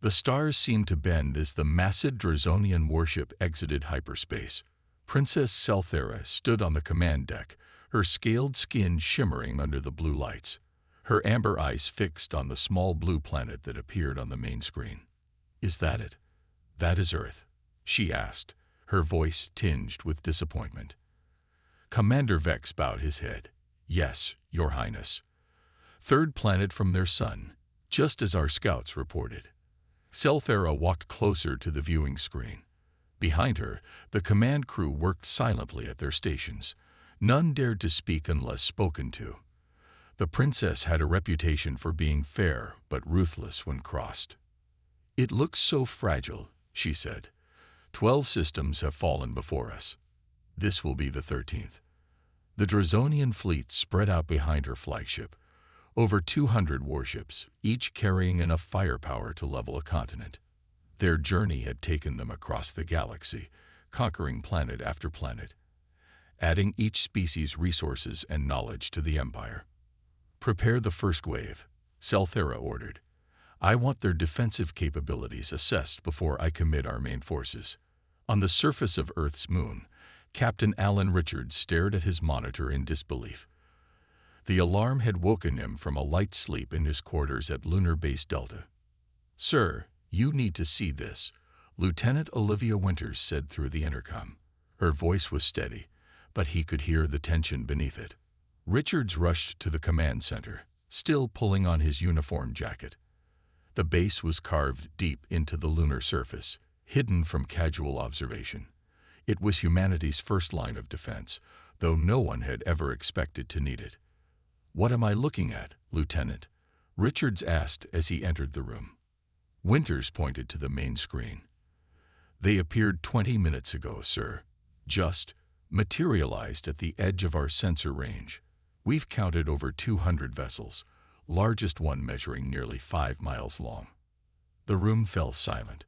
The stars seemed to bend as the massive Drazonian warship exited hyperspace. Princess Selthera stood on the command deck, her scaled skin shimmering under the blue lights, her amber eyes fixed on the small blue planet that appeared on the main screen. "Is that it? That is Earth?" she asked, her voice tinged with disappointment. Commander Vex bowed his head. "Yes, Your Highness. Third planet from their sun, just as our scouts reported." Selthera walked closer to the viewing screen. Behind her, the command crew worked silently at their stations. None dared to speak unless spoken to. The princess had a reputation for being fair but ruthless when crossed. "It looks so fragile," she said. 12 systems have fallen before us. This will be the 13th. The Drazonian fleet spread out behind her flagship. Over 200 warships, each carrying enough firepower to level a continent. Their journey had taken them across the galaxy, conquering planet after planet, adding each species resources and knowledge to the Empire. "Prepare the first wave," Selthera ordered. "I want their defensive capabilities assessed before I commit our main forces." On the surface of Earth's moon, Captain Alan Richards stared at his monitor in disbelief. The alarm had woken him from a light sleep in his quarters at Lunar Base Delta. "Sir, you need to see this," Lieutenant Olivia Winters said through the intercom. Her voice was steady, but he could hear the tension beneath it. Richards rushed to the command center, still pulling on his uniform jacket. The base was carved deep into the lunar surface, hidden from casual observation. It was humanity's first line of defense, though no one had ever expected to need it. "What am I looking at, Lieutenant?" Richards asked as he entered the room. Winters pointed to the main screen. "They appeared 20 minutes ago, sir. Just materialized at the edge of our sensor range. We've counted over 200 vessels, largest one measuring nearly 5 miles long." The room fell silent.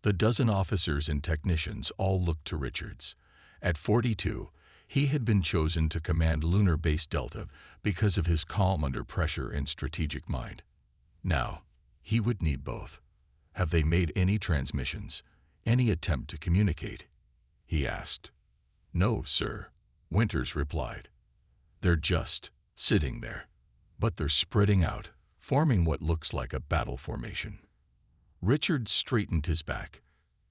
The dozen officers and technicians all looked to Richards. At 42, he had been chosen to command Lunar Base Delta because of his calm under pressure and strategic mind. Now, he would need both. "Have they made any transmissions? Any attempt to communicate?" he asked. "No, sir," Winters replied. "They're just sitting there. But they're spreading out, forming what looks like a battle formation." Richards straightened his back.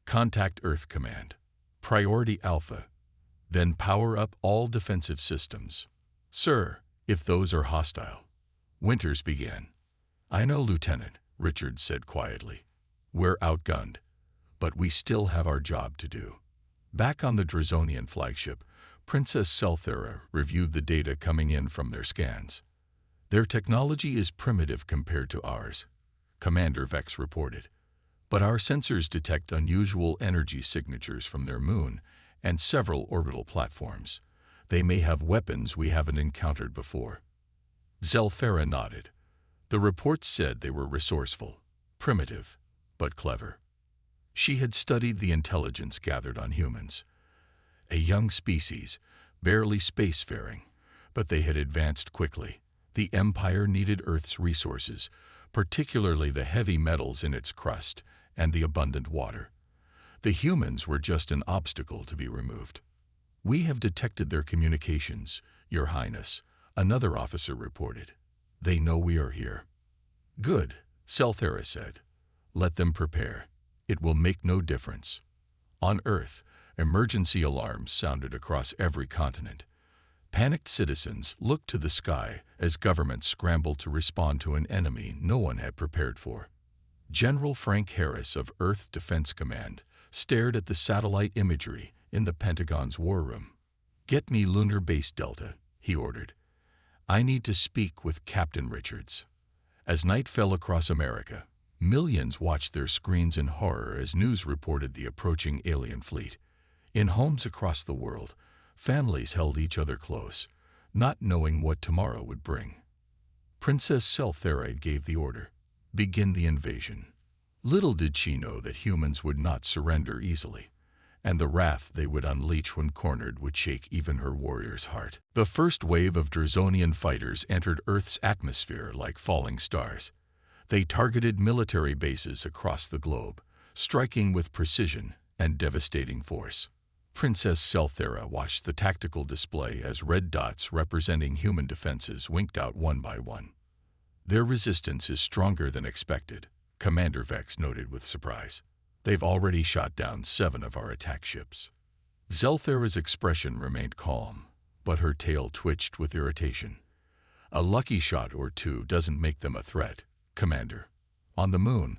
"Contact Earth Command. Priority Alpha. Then power up all defensive systems." "Sir, if those are hostile," Winters began. "I know, Lieutenant," Richards said quietly. "We're outgunned, but we still have our job to do." Back on the Drazonian flagship, Princess Selthera reviewed the data coming in from their scans. "Their technology is primitive compared to ours," Commander Vex reported. "But our sensors detect unusual energy signatures from their moon and several orbital platforms. They may have weapons we haven't encountered before." Selthera nodded. The reports said they were resourceful, primitive, but clever. She had studied the intelligence gathered on humans. A young species, barely spacefaring, but they had advanced quickly. The Empire needed Earth's resources, particularly the heavy metals in its crust and the abundant water. The humans were just an obstacle to be removed. "We have detected their communications, Your Highness," another officer reported. "They know we are here." "Good," Selthera said. "Let them prepare. It will make no difference." On Earth, emergency alarms sounded across every continent. Panicked citizens looked to the sky as governments scrambled to respond to an enemy no one had prepared for. General Frank Harris of Earth Defense Command stared at the satellite imagery in the Pentagon's war room. "Get me Lunar Base Delta," he ordered. "I need to speak with Captain Richards." As night fell across America, millions watched their screens in horror as news reported the approaching alien fleet. In homes across the world, families held each other close, not knowing what tomorrow would bring. Princess Selthera gave the order, "Begin the invasion." Little did she know that humans would not surrender easily, and the wrath they would unleash when cornered would shake even her warrior's heart. The first wave of Drazonian fighters entered Earth's atmosphere like falling stars. They targeted military bases across the globe, striking with precision and devastating force. Princess Selthera watched the tactical display as red dots representing human defenses winked out one by one. Their resistance is stronger than expected, Commander Vex noted with surprise. They've already shot down 7 of our attack ships. Zelthera's expression remained calm, but her tail twitched with irritation. A lucky shot or 2 doesn't make them a threat, Commander. On the moon,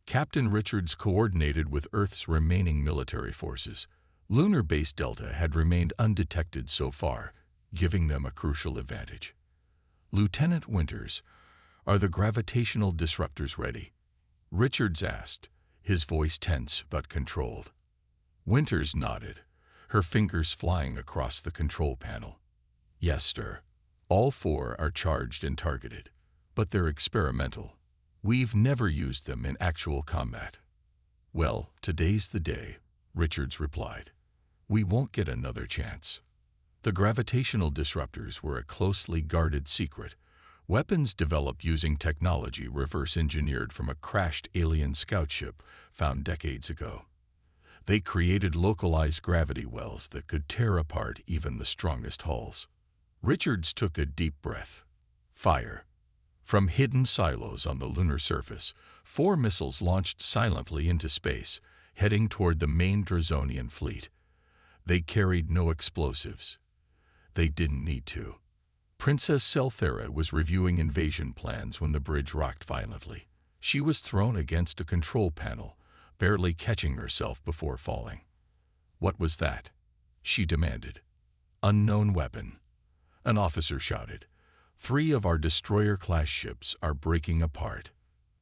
Captain Richards coordinated with Earth's remaining military forces. Lunar Base Delta had remained undetected so far, giving them a crucial advantage. Lieutenant Winters, are the gravitational disruptors ready? Richards asked, his voice tense but controlled. Winters nodded, her fingers flying across the control panel. Yes, sir. All 4 are charged and targeted, but they're experimental. We've never used them in actual combat. Well, today's the day, Richards replied. We won't get another chance. The gravitational disruptors were a closely guarded secret, weapons developed using technology reverse-engineered from a crashed alien scout ship found decades ago. They created localized gravity wells that could tear apart even the strongest hulls. Richards took a deep breath. Fire. From hidden silos on the lunar surface, 4 missiles launched silently into space, heading toward the main Drazonian fleet. They carried no explosives. They didn't need to. Princess Selthera was reviewing invasion plans when the bridge rocked violently. She was thrown against a control panel, barely catching herself before falling. What was that? She demanded. Unknown weapon. An officer shouted. 3 of our destroyer-class ships are breaking apart.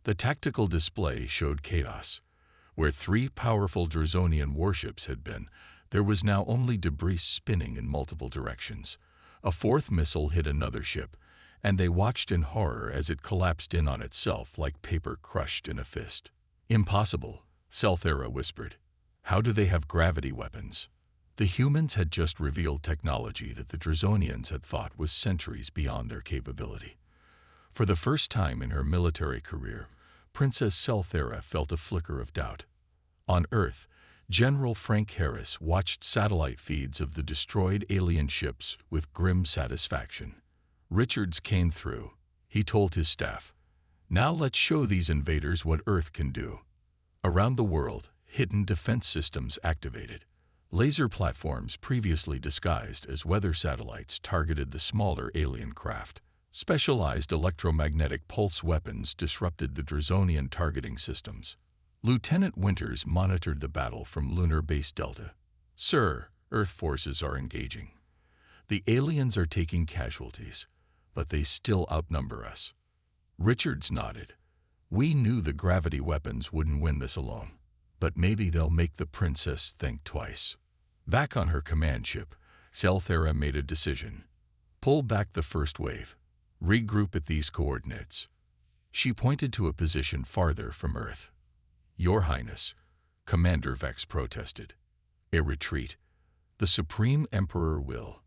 The tactical display showed chaos. Where 3 powerful Drazonian warships had been, there was now only debris spinning in multiple directions. A 4th missile hit another ship, and they watched in horror as it collapsed in on itself like paper crushed in a fist. Impossible, Selthera whispered. How do they have gravity weapons? The humans had just revealed technology that the Drazonians had thought was centuries beyond their capability. For the first time in her military career, Princess Selthera felt a flicker of doubt. On Earth, General Frank Harris watched satellite feeds of the destroyed alien ships with grim satisfaction. Richards came through. He told his staff, "Now let's show these invaders what Earth can do." Around the world, hidden defense systems activated. Laser platforms previously disguised as weather satellites targeted the smaller alien craft. Specialized electromagnetic pulse weapons disrupted the Drazonian targeting systems. Lieutenant Winters monitored the battle from Lunar Base Delta. Sir, Earth forces are engaging. The aliens are taking casualties, but they still outnumber us. Richards nodded. We knew the gravity weapons wouldn't win this alone, but maybe they'll make the princess think twice. Back on her command ship, Selthera made a decision. Pull back the first wave. Regroup at these coordinates. She pointed to a position farther from Earth. Your Highness, Commander Vex protested. A retreat. The Supreme Emperor will.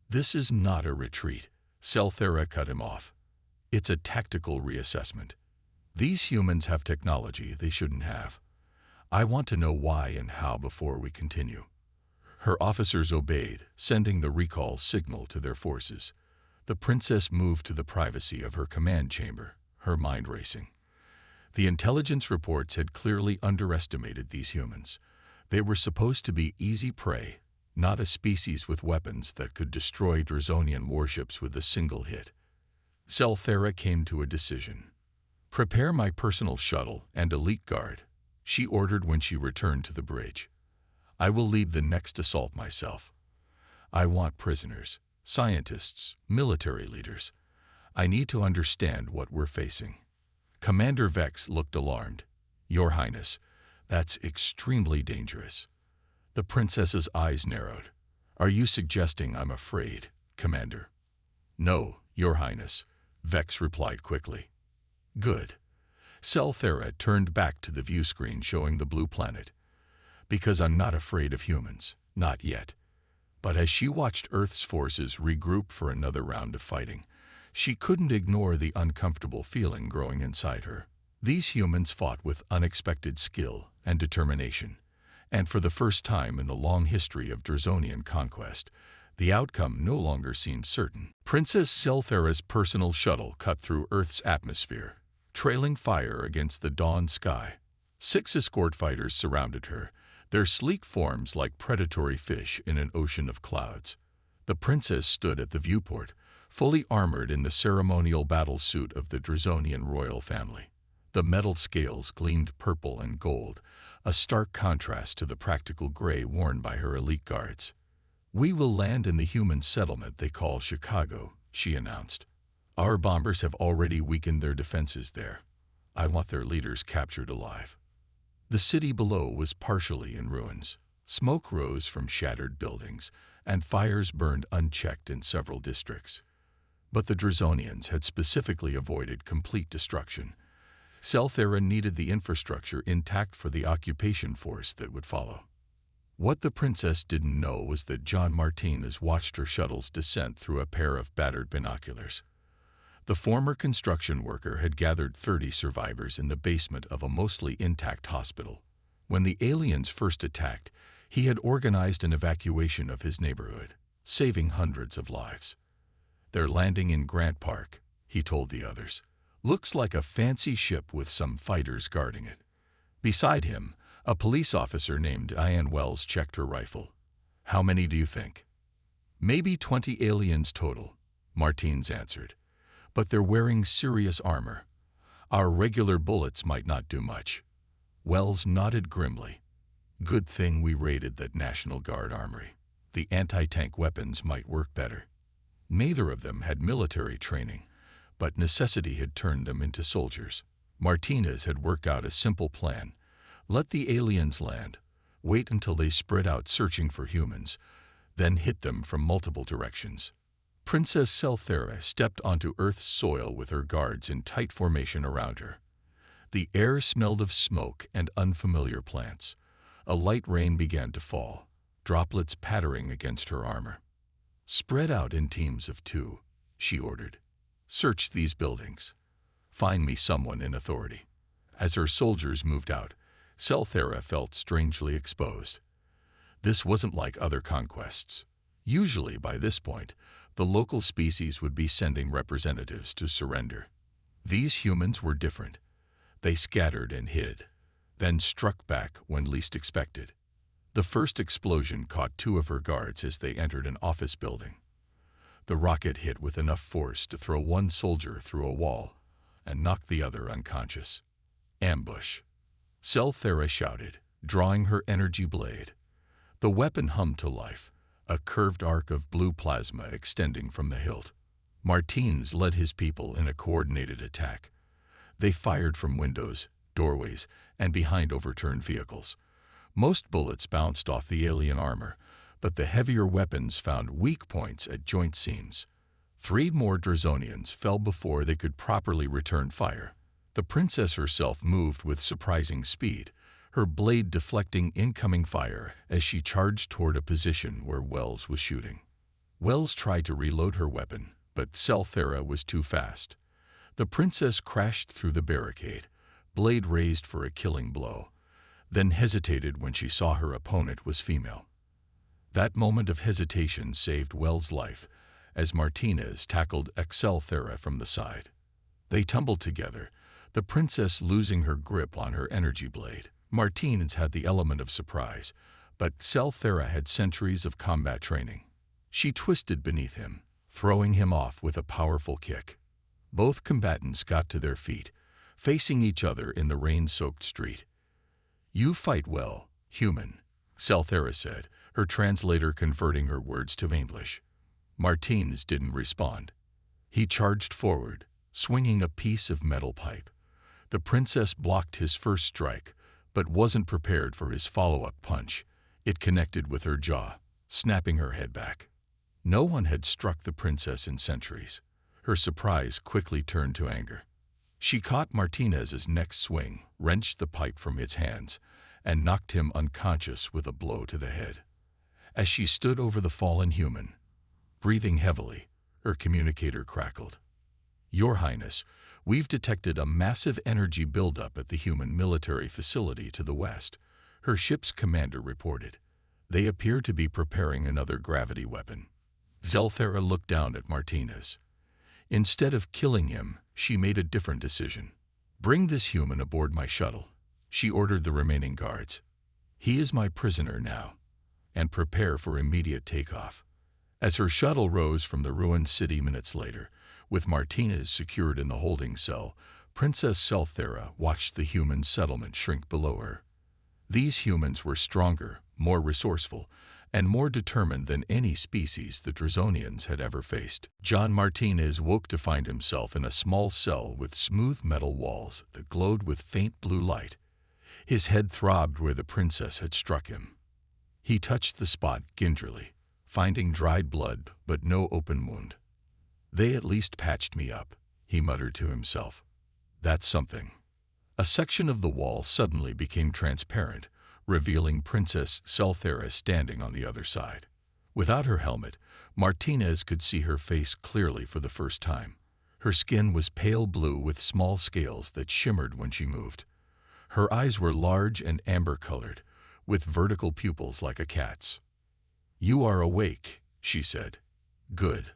This is not a retreat, Selthera cut him off. It's a tactical reassessment. These humans have technology they shouldn't have. I want to know why and how before we continue. Her officers obeyed, sending the recall signal to their forces. The princess moved to the privacy of her command chamber, her mind racing. The intelligence reports had clearly underestimated these humans. They were supposed to be easy prey, not a species with weapons that could destroy Drazonian warships with a single hit. Selthera came to a decision. Prepare my personal shuttle and elite guard, she ordered when she returned to the bridge. I will lead the next assault myself. I want prisoners, scientists, military leaders. I need to understand what we're facing. Commander Vex looked alarmed. Your Highness, that's extremely dangerous. The princess's eyes narrowed. Are you suggesting I'm afraid, Commander? No, Your Highness, Vex replied quickly. Good. Selthera turned back to the view screen showing the blue planet. Because I'm not afraid of humans, not yet. But as she watched Earth's forces regroup for another round of fighting, She couldn't ignore the uncomfortable feeling growing inside her. These humans fought with unexpected skill and determination, and for the first time in the long history of Drazonian conquest, the outcome no longer seemed certain. Princess Selthera's personal shuttle cut through Earth's atmosphere, trailing fire against the dawn sky. 6 escort fighters surrounded her, their sleek forms like predatory fish in an ocean of clouds. The princess stood at the viewport, fully armored in the ceremonial battle suit of the Drazonian royal family. The metal scales gleamed purple and gold, a stark contrast to the practical gray worn by her elite guards. "We will land in the human settlement they call Chicago," she announced. "Our bombers have already weakened their defenses there. I want their leaders captured alive." The city below was partially in ruins. Smoke rose from shattered buildings, and fires burned unchecked in several districts. But the Drazonians had specifically avoided complete destruction. Selthera needed the infrastructure intact for the occupation force that would follow. What the princess didn't know was that John Martinez watched her shuttle's descent through a pair of battered binoculars. The former construction worker had gathered 30 survivors in the basement of a mostly intact hospital. When the aliens first attacked, he had organized an evacuation of his neighborhood, saving hundreds of lives. "They're landing in Grant Park," he told the others. "Looks like a fancy ship with some fighters guarding it." Beside him, a police officer named Diane Wells checked her rifle. "How many do you think?" "Maybe 20 aliens total," Martins answered. "But they're wearing serious armor. Our regular bullets might not do much." Wells nodded grimly. "Good thing we raided that National Guard armory. The anti-tank weapons might work better." Neither of them had military training, but necessity had turned them into soldiers. Martinez had worked out a simple plan. Let the aliens land, wait until they spread out searching for humans, then hit them from multiple directions. Princess Selthera stepped onto Earth's soil with her guards in tight formation around her. The air smelled of smoke and unfamiliar plants. A light rain began to fall, droplets pattering against her armor. "Spread out in teams of 2, she ordered. "Search these buildings. Find me someone in authority." As her soldiers moved out, Selthera felt strangely exposed. This wasn't like other conquests. Usually, by this point, the local species would be sending representatives to surrender. These humans were different. They scattered and hid, then struck back when least expected. The first explosion caught 2 of her guards as they entered an office building. The rocket hit with enough force to throw one soldier through a wall and knock the other unconscious. "Ambush," Selthera shouted, drawing her energy blade. The weapon hummed to life, a curved arc of blue plasma extending from the hilt. Martins led his people in a coordinated attack. They fired from windows, doorways, and behind overturned vehicles. Most bullets bounced off the alien armor, but the heavier weapons found weak points at joint seams. 3 more Drazonians fell before they could properly return fire. The princess herself moved with surprising speed, her blade deflecting incoming fire as she charged toward a position where Wells was shooting. Wells tried to reload her weapon, but Selthera was too fast. The princess crashed through the barricade, blade raised for a killing blow, then hesitated when she saw her opponent was female. That moment of hesitation saved Wells' life as Martinez tackled Selthera from the side. They tumbled together, the princess losing her grip on her energy blade. Martinez had the element of surprise, but Selthera had centuries of combat training. She twisted beneath him, throwing him off with a powerful kick. Both combatants got to their feet, facing each other in the rain-soaked street. "You fight well, human," Selthera said, her translator converting her words to English. Martinez didn't respond. He charged forward, swinging a piece of metal pipe. The princess blocked his first strike, but wasn't prepared for his follow-up punch. It connected with her jaw, snapping her head back. No one had struck the princess in centuries. Her surprise quickly turned to anger. She caught Martinez's next swing, wrenched the pipe from his hands, and knocked him unconscious with a blow to the head. As she stood over the fallen human, breathing heavily, her communicator crackled. Your Highness, we've detected a massive energy buildup at the human military facility to the west, her ship's commander reported. They appear to be preparing another gravity weapon. Zelthera looked down at Martinez. Instead of killing him, she made a different decision. Bring this human aboard my shuttle, she ordered the remaining guards. He is my prisoner now, and prepare for immediate takeoff. As her shuttle rose from the ruined city minutes later, with Martinez secured in the holding cell, Princess Zelthera watched the human settlement shrink below her. These humans were stronger, more resourceful, and more determined than any species the Drazonians had ever faced. John Martinez woke to find himself in a small cell with smooth metal walls that glowed with faint blue light. His head throbbed where the princess had struck him. He touched the spot gingerly, finding dried blood but no open wound. They at least patched me up, he muttered to himself. That's something. A section of the wall suddenly became transparent, revealing Princess Zelthera standing on the other side. Without her helmet, Martinez could see her face clearly for the first time. Her skin was pale blue with small scales that shimmered when she moved. Her eyes were large and amber-colored, with vertical pupils like a cat's. You are awake, she said. Good.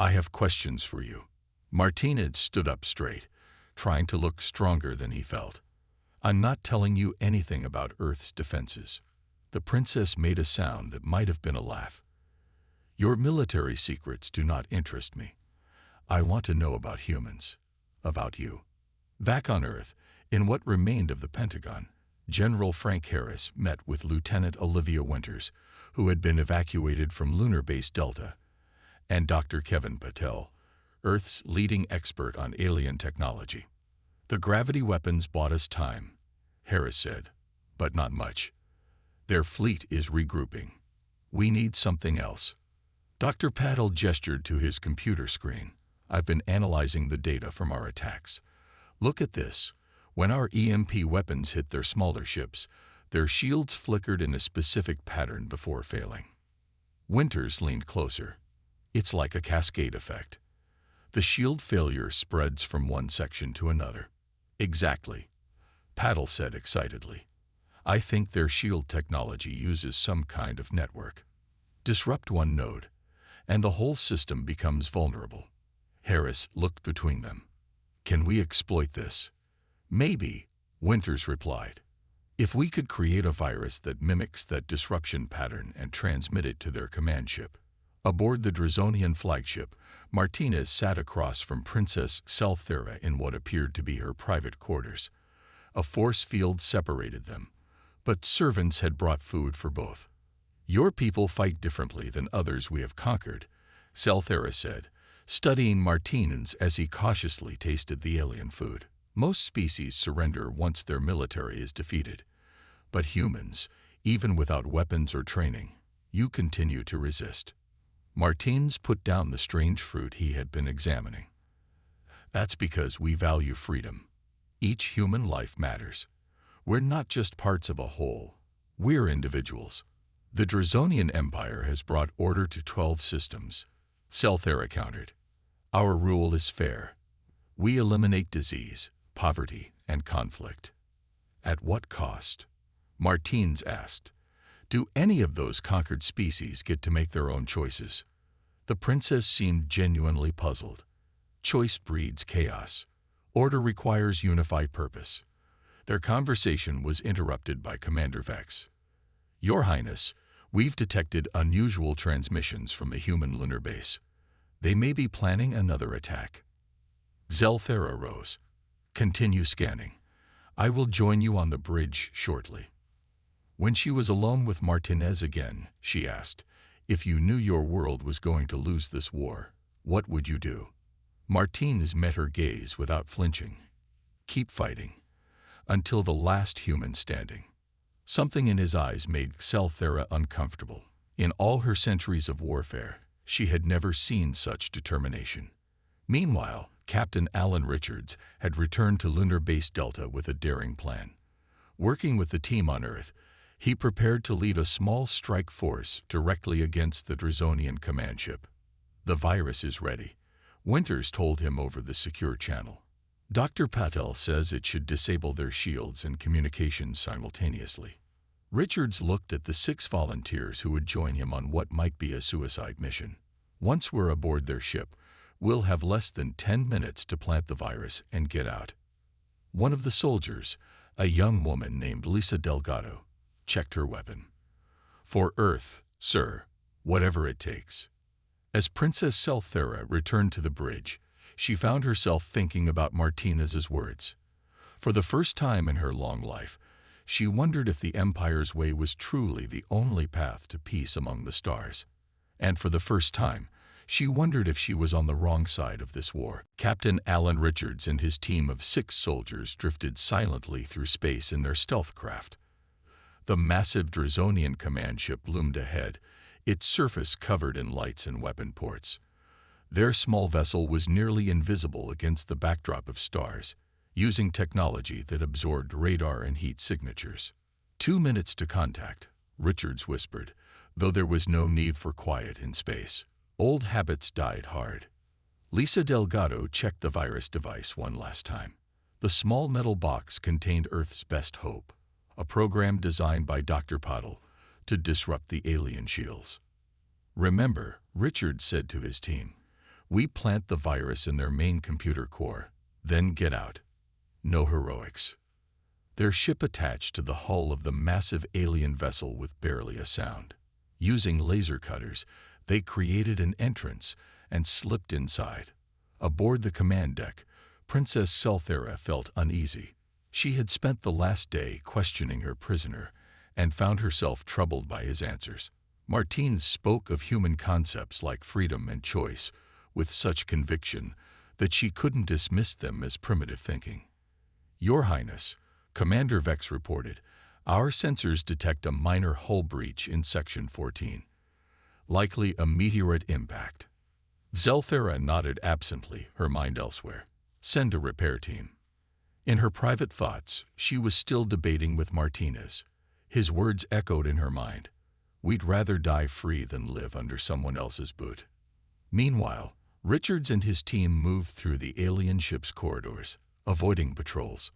I have questions for you. Martinez stood up straight, trying to look stronger than he felt. I'm not telling you anything about Earth's defenses. The princess made a sound that might have been a laugh. Your military secrets do not interest me. I want to know about humans, about you. Back on Earth, in what remained of the Pentagon, General Frank Harris met with Lieutenant Olivia Winters, who had been evacuated from Lunar Base Delta, and Dr. Kevin Patel, Earth's leading expert on alien technology. The gravity weapons bought us time, Harris said, but not much. Their fleet is regrouping. We need something else. Dr. Patel gestured to his computer screen. I've been analyzing the data from our attacks. Look at this. When our EMP weapons hit their smaller ships, their shields flickered in a specific pattern before failing. Winters leaned closer. It's like a cascade effect. The shield failure spreads from one section to another. Exactly, Patel said excitedly. I think their shield technology uses some kind of network. Disrupt one node, and the whole system becomes vulnerable. Harris looked between them. Can we exploit this? Maybe, Winters replied. If we could create a virus that mimics that disruption pattern and transmit it to their command ship. Aboard the Drazonian flagship, Martinez sat across from Princess Zelthera in what appeared to be her private quarters. A force field separated them, but servants had brought food for both. Your people fight differently than others we have conquered, Zelthera said, studying Martinez as he cautiously tasted the alien food. Most species surrender once their military is defeated. But humans, even without weapons or training, you continue to resist. Martinez put down the strange fruit he had been examining. That's because we value freedom. Each human life matters. We're not just parts of a whole. We're individuals. The Drazonian Empire has brought order to 12 systems, Zelthera countered. Our rule is fair. We eliminate disease, poverty, and conflict. At what cost? Martinez asked. Do any of those conquered species get to make their own choices? The princess seemed genuinely puzzled. Choice breeds chaos. Order requires unified purpose. Their conversation was interrupted by Commander Vex. Your Highness, we've detected unusual transmissions from the human lunar base. They may be planning another attack. Zelthera rose. Continue scanning. I will join you on the bridge shortly. When she was alone with Martinez again, she asked, if you knew your world was going to lose this war, what would you do? Martinez met her gaze without flinching. Keep fighting. Until the last human standing. Something in his eyes made Zelthera uncomfortable. In all her centuries of warfare, she had never seen such determination. Meanwhile, Captain Alan Richards had returned to Lunar Base Delta with a daring plan. Working with the team on Earth, he prepared to lead a small strike force directly against the Drazonian command ship. The virus is ready. Winters told him over the secure channel. Dr. Patel says it should disable their shields and communications simultaneously. Richards looked at the 6 volunteers who would join him on what might be a suicide mission. Once we're aboard their ship, we'll have less than 10 minutes to plant the virus and get out. One of the soldiers, a young woman named Lisa Delgado, checked her weapon. For Earth, sir, whatever it takes. As Princess Selthera returned to the bridge, she found herself thinking about Martinez's words. For the first time in her long life, she wondered if the Empire's way was truly the only path to peace among the stars. And for the first time, she wondered if she was on the wrong side of this war. Captain Alan Richards and his team of 6 soldiers drifted silently through space in their stealth craft. The massive Drazonian command ship loomed ahead, its surface covered in lights and weapon ports. Their small vessel was nearly invisible against the backdrop of stars, using technology that absorbed radar and heat signatures. 2 minutes to contact, Richards whispered, though there was no need for quiet in space. Old habits died hard. Lisa Delgado checked the virus device one last time. The small metal box contained Earth's best hope, a program designed by Dr. Patel to disrupt the alien shields. Remember, Richards said to his team, we plant the virus in their main computer core, then get out. No heroics. Their ship attached to the hull of the massive alien vessel with barely a sound. Using laser cutters, they created an entrance and slipped inside. Aboard the command deck, Princess Selthera felt uneasy. She had spent the last day questioning her prisoner and found herself troubled by his answers. Martine spoke of human concepts like freedom and choice with such conviction that she couldn't dismiss them as primitive thinking. Your Highness, Commander Vex reported, our sensors detect a minor hull breach in Section 14. Likely a meteorite impact. Zelthera nodded absently, her mind elsewhere. Send a repair team. In her private thoughts, she was still debating with Martinez. His words echoed in her mind. We'd rather die free than live under someone else's boot. Meanwhile, Richards and his team moved through the alien ship's corridors, avoiding patrols.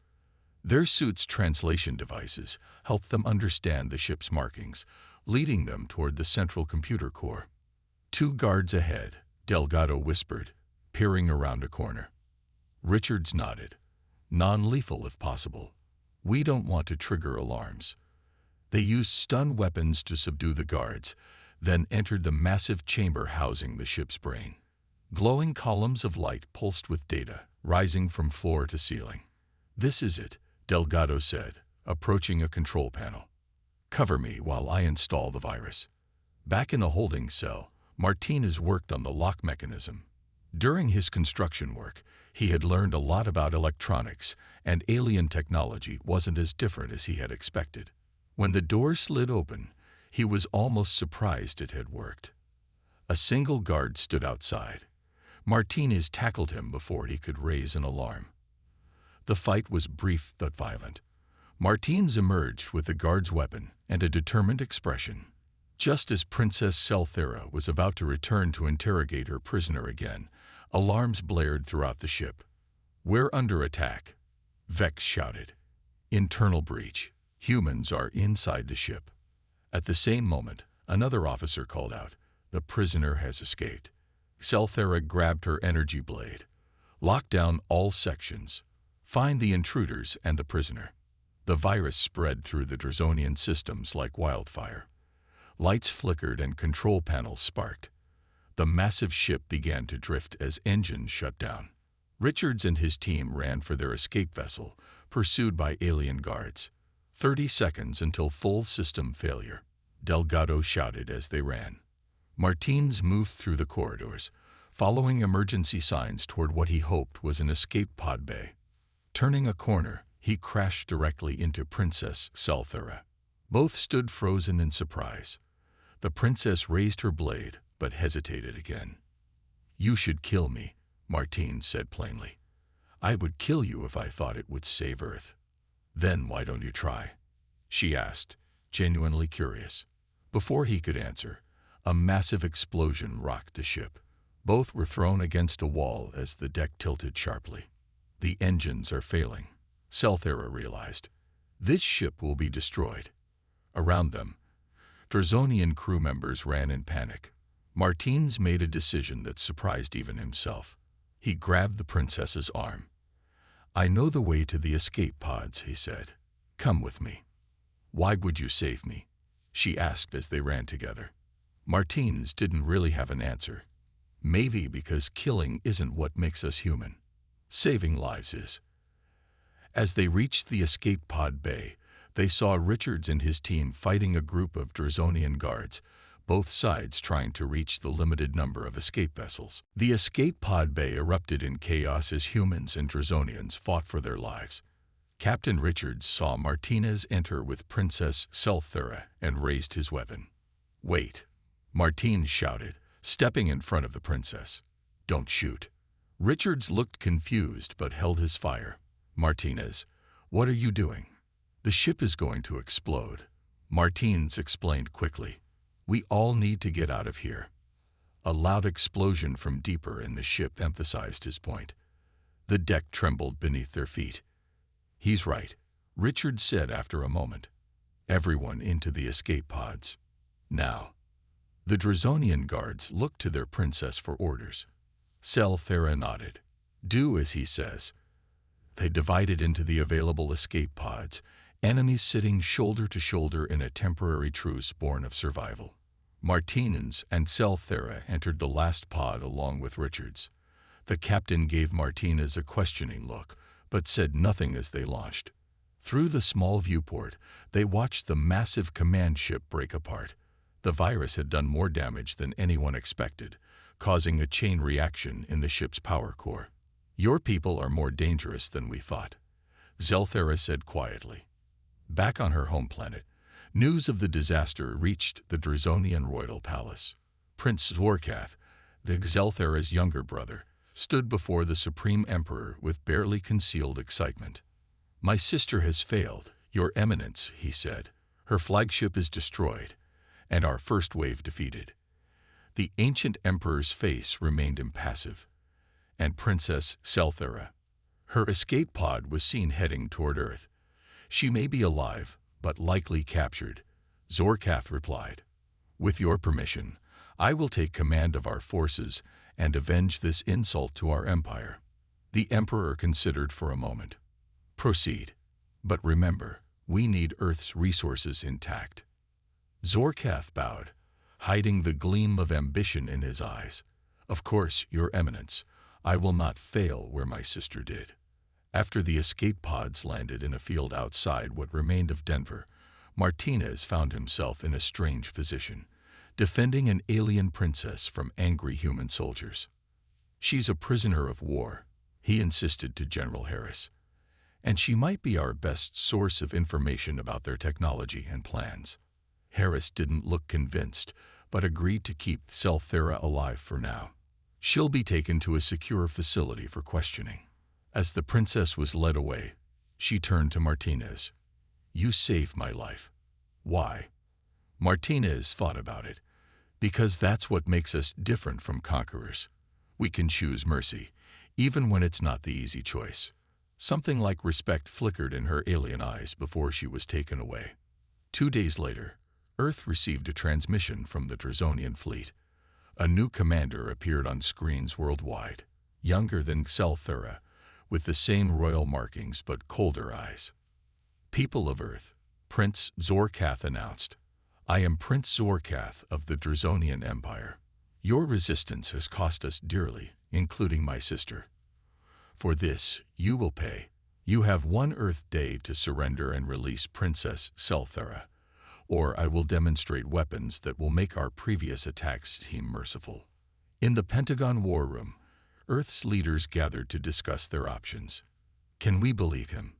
Their suits' translation devices helped them understand the ship's markings, leading them toward the central computer core. 2 guards ahead, Delgado whispered, peering around a corner. Richards nodded. Non-lethal if possible. We don't want to trigger alarms. They used stun weapons to subdue the guards, then entered the massive chamber housing the ship's brain. Glowing columns of light pulsed with data, rising from floor to ceiling. This is it, Delgado said, approaching a control panel. Cover me while I install the virus. Back in the holding cell, Martinez worked on the lock mechanism. During his construction work, he had learned a lot about electronics, and alien technology wasn't as different as he had expected. When the door slid open, he was almost surprised it had worked. A single guard stood outside. Martinez tackled him before he could raise an alarm. The fight was brief but violent. Martinez emerged with the guard's weapon and a determined expression. Just as Princess Selthera was about to return to interrogate her prisoner again, alarms blared throughout the ship. We're under attack, Vex shouted. Internal breach. Humans are inside the ship. At the same moment, another officer called out, the prisoner has escaped. Selthera grabbed her energy blade. Lock down all sections. Find the intruders and the prisoner. The virus spread through the Drazonian systems like wildfire. Lights flickered and control panels sparked. The massive ship began to drift as engines shut down. Richards and his team ran for their escape vessel, pursued by alien guards. 30 seconds until full system failure, Delgado shouted as they ran. Martinez moved through the corridors, following emergency signs toward what he hoped was an escape pod bay. Turning a corner, he crashed directly into Princess Selthera. Both stood frozen in surprise. The princess raised her blade, but hesitated again. You should kill me, Martinez said plainly. I would kill you if I thought it would save Earth. Then why don't you try? She asked, genuinely curious. Before he could answer, a massive explosion rocked the ship. Both were thrown against a wall as the deck tilted sharply. The engines are failing, Selthera realized. This ship will be destroyed. Around them, Drazonian crew members ran in panic. Martins made a decision that surprised even himself. He grabbed the princess's arm. "I know the way to the escape pods," he said. "Come with me." "Why would you save me?" she asked as they ran together. Martins didn't really have an answer. Maybe because killing isn't what makes us human. Saving lives is. As they reached the escape pod bay, they saw Richards and his team fighting a group of Drazonian guards, both sides trying to reach the limited number of escape vessels. The escape pod bay erupted in chaos as humans and Drazonians fought for their lives. Captain Richards saw Martinez enter with Princess Selthera and raised his weapon. "Wait," Martins shouted, stepping in front of the princess. "Don't shoot." Richards looked confused but held his fire. "Martinez, what are you doing?" "The ship is going to explode," Martins explained quickly. "We all need to get out of here." A loud explosion from deeper in the ship emphasized his point. The deck trembled beneath their feet. "He's right," Richards said after a moment. "Everyone into the escape pods. Now." The Drazonian guards looked to their princess for orders. Selthera nodded. "Do as he says." They divided into the available escape pods, enemies sitting shoulder to shoulder in a temporary truce born of survival. Martinez and Selthera entered the last pod along with Richards. The captain gave Martinez a questioning look, but said nothing as they launched. Through the small viewport, they watched the massive command ship break apart. The virus had done more damage than anyone expected, causing a chain reaction in the ship's power core. "Your people are more dangerous than we thought," Selthera said quietly. Back on her home planet, news of the disaster reached the Drazonian royal palace. Prince Zorkath, the Selthera's younger brother, stood before the Supreme Emperor with barely concealed excitement. "My sister has failed, Your Eminence," he said. "Her flagship is destroyed, and our first wave defeated." The ancient emperor's face remained impassive. And Princess Selthera, her escape pod was seen heading toward Earth. "She may be alive, but likely captured," Zorkath replied. "With your permission, I will take command of our forces and avenge this insult to our empire." The emperor considered for a moment. "Proceed. But remember, we need Earth's resources intact." Zorkath bowed, hiding the gleam of ambition in his eyes. "Of course, Your Eminence, I will not fail where my sister did." After the escape pods landed in a field outside what remained of Denver, Martinez found himself in a strange position, defending an alien princess from angry human soldiers. "She's a prisoner of war," he insisted to General Harris. "And she might be our best source of information about their technology and plans." Harris didn't look convinced, but agreed to keep Selthera alive for now. "She'll be taken to a secure facility for questioning." As the princess was led away, she turned to Martinez. "You saved my life." "Why?" Martinez thought about it. "Because that's what makes us different from conquerors. We can choose mercy, even when it's not the easy choice." Something like respect flickered in her alien eyes before she was taken away. 2 days later, Earth received a transmission from the Drazonian fleet. A new commander appeared on screens worldwide, younger than Selthera, with the same royal markings but colder eyes. "People of Earth," Prince Zorkath announced. "I am Prince Zorkath of the Drazonian Empire. Your resistance has cost us dearly, including my sister. For this, you will pay. You have 1 Earth day to surrender and release Princess Selthera, or I will demonstrate weapons that will make our previous attacks seem merciful." In the Pentagon War Room, Earth's leaders gathered to discuss their options. "Can we believe him?"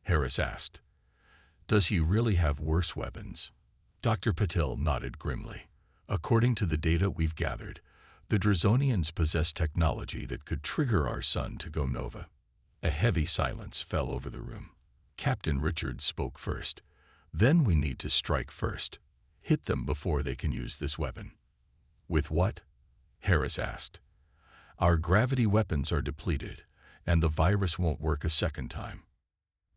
Harris asked. "Does he really have worse weapons?" Dr. Patel nodded grimly. "According to the data we've gathered, the Drazonians possess technology that could trigger our sun to go nova." A heavy silence fell over the room. Captain Richards spoke first. "Then we need to strike first. Hit them before they can use this weapon." "With what?" Harris asked. Our gravity weapons are depleted, and the virus won't work a second time.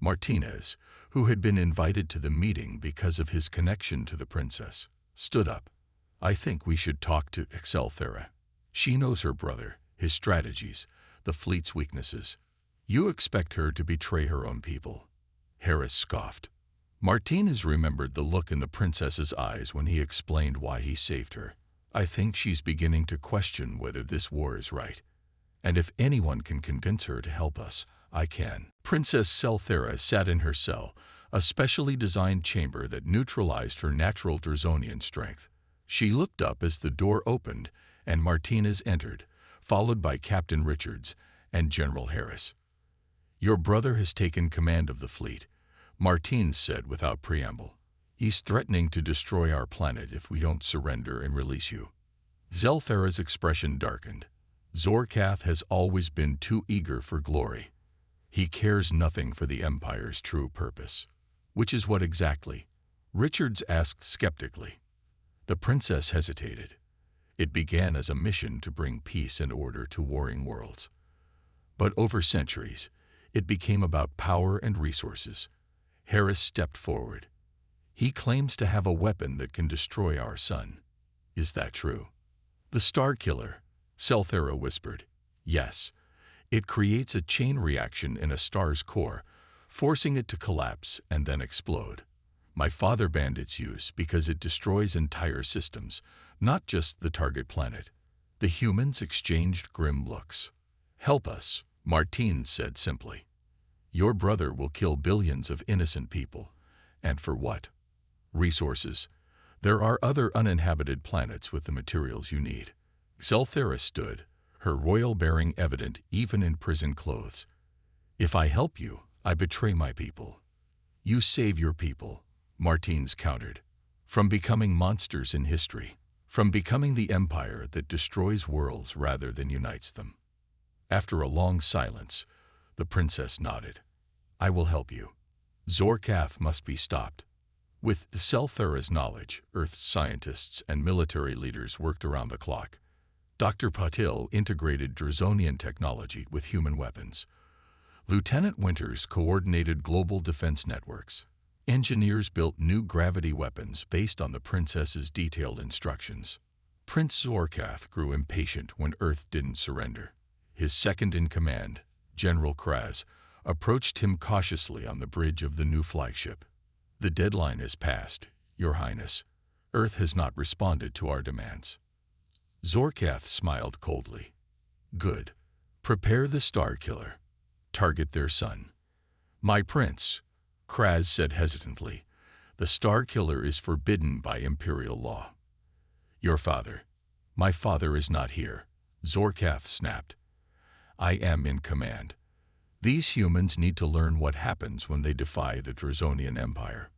Martinez, who had been invited to the meeting because of his connection to the princess, stood up. I think we should talk to Excelthera. She knows her brother, his strategies, the fleet's weaknesses. You expect her to betray her own people? Harris scoffed. Martinez remembered the look in the princess's eyes when he explained why he saved her. I think she's beginning to question whether this war is right. And if anyone can convince her to help us, I can. Princess Celthera sat in her cell, a specially designed chamber that neutralized her natural Drazonian strength. She looked up as the door opened and Martinez entered, followed by Captain Richards and General Harris. Your brother has taken command of the fleet, Martinez said without preamble. He's threatening to destroy our planet if we don't surrender and release you. Zelthera's expression darkened. Zorkath has always been too eager for glory. He cares nothing for the Empire's true purpose. Which is what exactly? Richards asked skeptically. The princess hesitated. It began as a mission to bring peace and order to warring worlds. But over centuries, it became about power and resources. Harris stepped forward. He claims to have a weapon that can destroy our sun. Is that true? The Star Killer, Celthera whispered. Yes. It creates a chain reaction in a star's core, forcing it to collapse and then explode. My father banned its use because it destroys entire systems, not just the target planet. The humans exchanged grim looks. Help us, Martinez said simply. Your brother will kill billions of innocent people. And for what? Resources. There are other uninhabited planets with the materials you need. Celthera stood, her royal bearing evident even in prison clothes. If I help you, I betray my people. You save your people, Martinez countered. From becoming monsters in history, from becoming the empire that destroys worlds rather than unites them. After a long silence, the princess nodded. I will help you. Zorkath must be stopped. With Celthera's knowledge, Earth's scientists and military leaders worked around the clock. Dr. Patil integrated Drazonian technology with human weapons. Lieutenant Winters coordinated global defense networks. Engineers built new gravity weapons based on the princess's detailed instructions. Prince Zorkath grew impatient when Earth didn't surrender. His second-in-command, General Kraz, approached him cautiously on the bridge of the new flagship. The deadline has passed, Your Highness. Earth has not responded to our demands. Zorkath smiled coldly. Good. Prepare the Star Killer. Target their sun. My prince, Kraz said hesitantly, the Star Killer is forbidden by imperial law. Your father. My father is not here, Zorkath snapped. I am in command. These humans need to learn what happens when they defy the Drazonian Empire.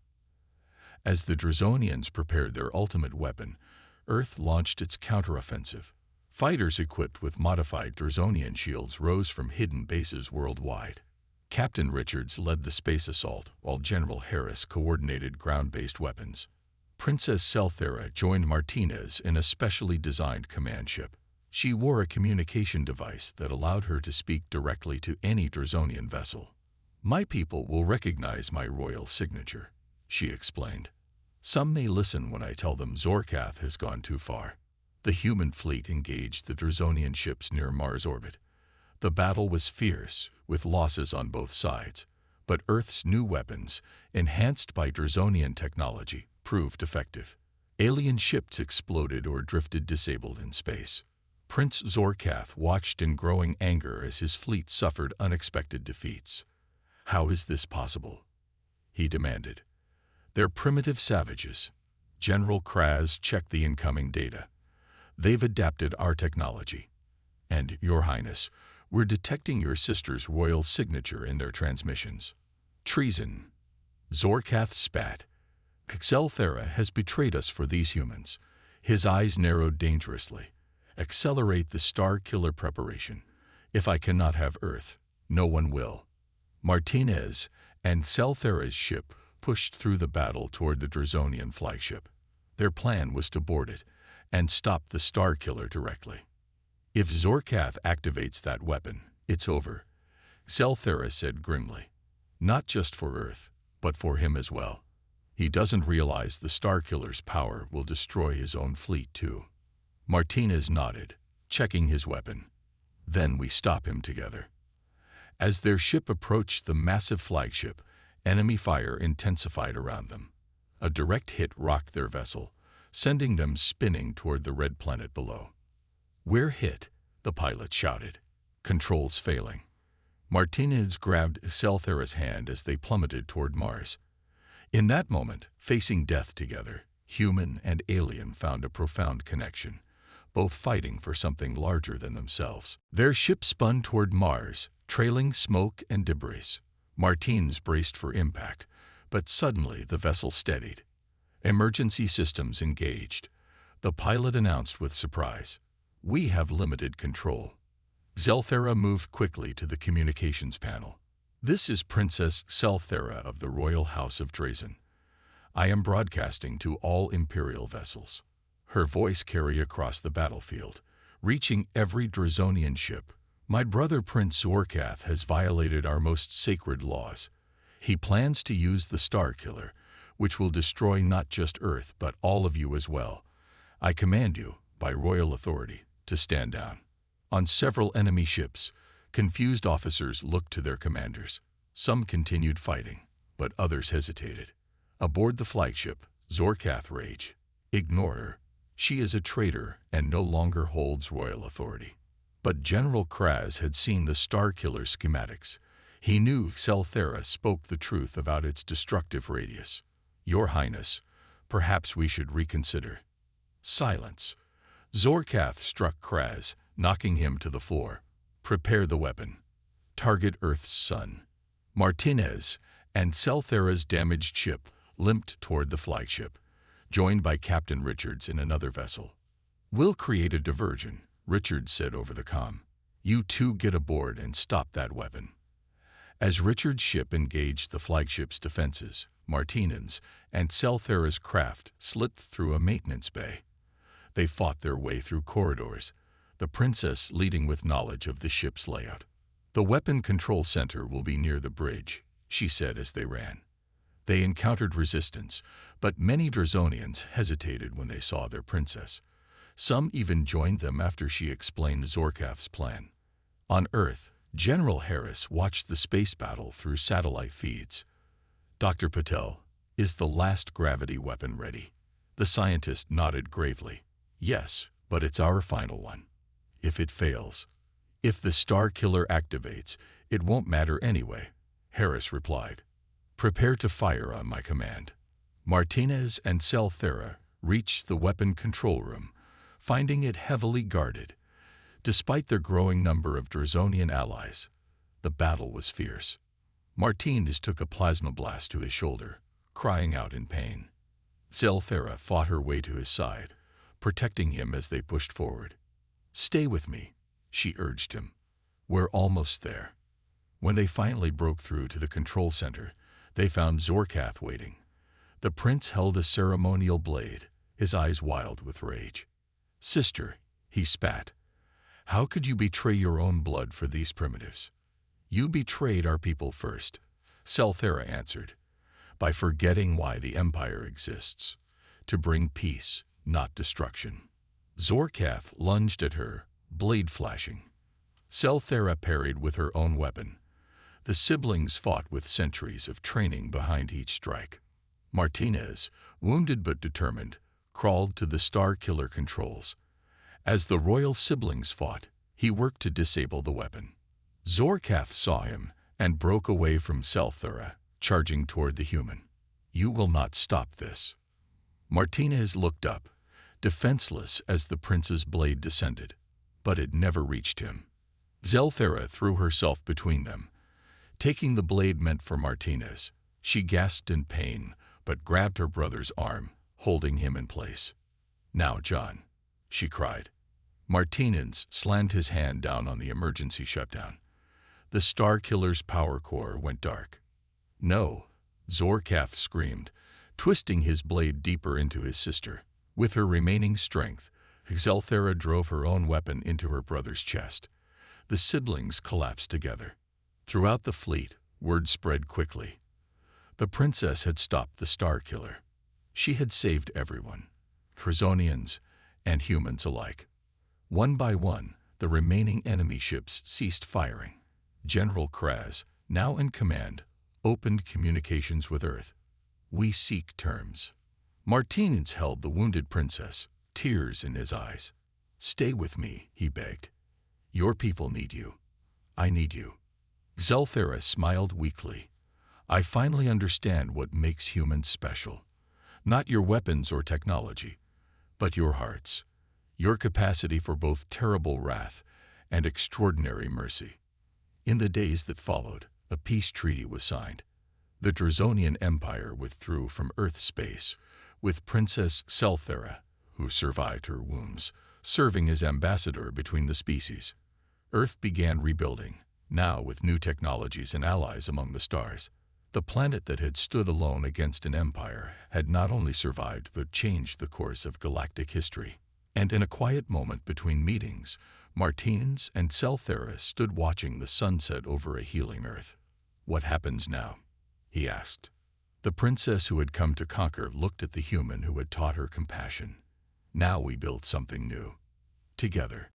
As the Drazonians prepared their ultimate weapon, Earth launched its counteroffensive. Fighters equipped with modified Drazonian shields rose from hidden bases worldwide. Captain Richards led the space assault, while General Harris coordinated ground-based weapons. Princess Celthera joined Martinez in a specially designed command ship. She wore a communication device that allowed her to speak directly to any Drazonian vessel. My people will recognize my royal signature, she explained. Some may listen when I tell them Zorkath has gone too far. The human fleet engaged the Drazonian ships near Mars orbit. The battle was fierce, with losses on both sides, but Earth's new weapons, enhanced by Drazonian technology, proved effective. Alien ships exploded or drifted disabled in space. Prince Zorkath watched in growing anger as his fleet suffered unexpected defeats. How is this possible? He demanded. They're primitive savages. General Kraz checked the incoming data. They've adapted our technology. And, Your Highness, we're detecting your sister's royal signature in their transmissions. Treason. Zorkath spat. Celthera has betrayed us for these humans. His eyes narrowed dangerously. Accelerate the Star Killer preparation. If I cannot have Earth, no one will. Martinez and Celthera's ship pushed through the battle toward the Drazonian flagship. Their plan was to board it and stop the Star Killer directly. If Zorkath activates that weapon, it's over, Selthera said grimly. Not just for Earth, but for him as well. He doesn't realize the Starkiller's power will destroy his own fleet too. Martinez nodded, checking his weapon. Then we stop him together. As their ship approached the massive flagship, enemy fire intensified around them. A direct hit rocked their vessel, sending them spinning toward the red planet below. "We're hit," the pilot shouted, controls failing. Martinez grabbed Selthera's hand as they plummeted toward Mars. In that moment, facing death together, human and alien found a profound connection, both fighting for something larger than themselves. Their ship spun toward Mars, trailing smoke and debris. Martinez braced for impact, but suddenly the vessel steadied. Emergency systems engaged. The pilot announced with surprise, "We have limited control." Selthera moved quickly to the communications panel. "This is Princess Selthera of the Royal House of Drazen. I am broadcasting to all Imperial vessels." Her voice carried across the battlefield, reaching every Drazonian ship. "My brother Prince Zorkath has violated our most sacred laws. He plans to use the Starkiller, which will destroy not just Earth but all of you as well. I command you, by royal authority, to stand down." On several enemy ships, confused officers looked to their commanders. Some continued fighting, but others hesitated. Aboard the flagship, Zorkath raged. "Ignore her. She is a traitor and no longer holds royal authority." But General Kraz had seen the Starkiller schematics. He knew Selthera spoke the truth about its destructive radius. "Your Highness, perhaps we should reconsider." Silence. Zorkath struck Kraz, knocking him to the floor. "Prepare the weapon. Target Earth's sun." Martinez and Selthera's damaged ship limped toward the flagship, joined by Captain Richards in another vessel. "We'll create a diversion," Richards said over the comm. "You two get aboard and stop that weapon." As Richards' ship engaged the flagship's defenses, Martinez and Selthera's craft slipped through a maintenance bay. They fought their way through corridors, the princess leading with knowledge of the ship's layout. "The weapon control center will be near the bridge," she said as they ran. They encountered resistance, but many Drazonians hesitated when they saw their princess. Some even joined them after she explained Zorkath's plan. On Earth, General Harris watched the space battle through satellite feeds. "Dr. Patel, is the last gravity weapon ready?" The scientist nodded gravely. "Yes, but it's our final one. If it fails, if the Starkiller activates, it won't matter anyway," Harris replied. "Prepare to fire on my command." Martinez and Selthera reached the weapon control room, finding it heavily guarded. Despite their growing number of Drazonian allies, the battle was fierce. Martinez took a plasma blast to his shoulder, crying out in pain. Selthera fought her way to his side, protecting him as they pushed forward. "Stay with me," she urged him. "We're almost there." When they finally broke through to the control center, they found Zorkath waiting. The prince held a ceremonial blade, his eyes wild with rage. "Sister," he spat, "how could you betray your own blood for these primitives?" "You betrayed our people first," Selthera answered, "by forgetting why the Empire exists, to bring peace, not destruction." Zorkath lunged at her, blade flashing. Selthera parried with her own weapon. The siblings fought with centuries of training behind each strike. Martinez, wounded but determined, crawled to the Starkiller controls. As the royal siblings fought, he worked to disable the weapon. Zorkath saw him and broke away from Selthera, charging toward the human. "You will not stop this." Martinez looked up, defenseless as the prince's blade descended, but it never reached him. Selthera threw herself between them. Taking the blade meant for Martinez, she gasped in pain, but grabbed her brother's arm, holding him in place. "Now, John," she cried. Martinez slammed his hand down on the emergency shutdown. The Starkiller's power core went dark. "No," Zorkath screamed, twisting his blade deeper into his sister. With her remaining strength, Xelthera drove her own weapon into her brother's chest. The siblings collapsed together. Throughout the fleet, word spread quickly. The princess had stopped the Star Killer. She had saved everyone, Trizonians and humans alike. One by one, the remaining enemy ships ceased firing. General Kraz, now in command, opened communications with Earth. "We seek terms." Martinez held the wounded princess, tears in his eyes. "Stay with me," he begged. "Your people need you. I need you." Xelthera smiled weakly. "I finally understand what makes humans special. Not your weapons or technology, but your hearts. Your capacity for both terrible wrath and extraordinary mercy." In the days that followed, a peace treaty was signed. The Drazonian Empire withdrew from Earth space, with Princess Xelthera, who survived her wounds, serving as ambassador between the species. Earth began rebuilding, now with new technologies and allies among the stars. The planet that had stood alone against an empire had not only survived but changed the course of galactic history. And in a quiet moment between meetings, Martinez and Xelthera stood watching the sunset over a healing Earth. "What happens now?" he asked. The princess who had come to conquer looked at the human who had taught her compassion. "Now we build something new. Together."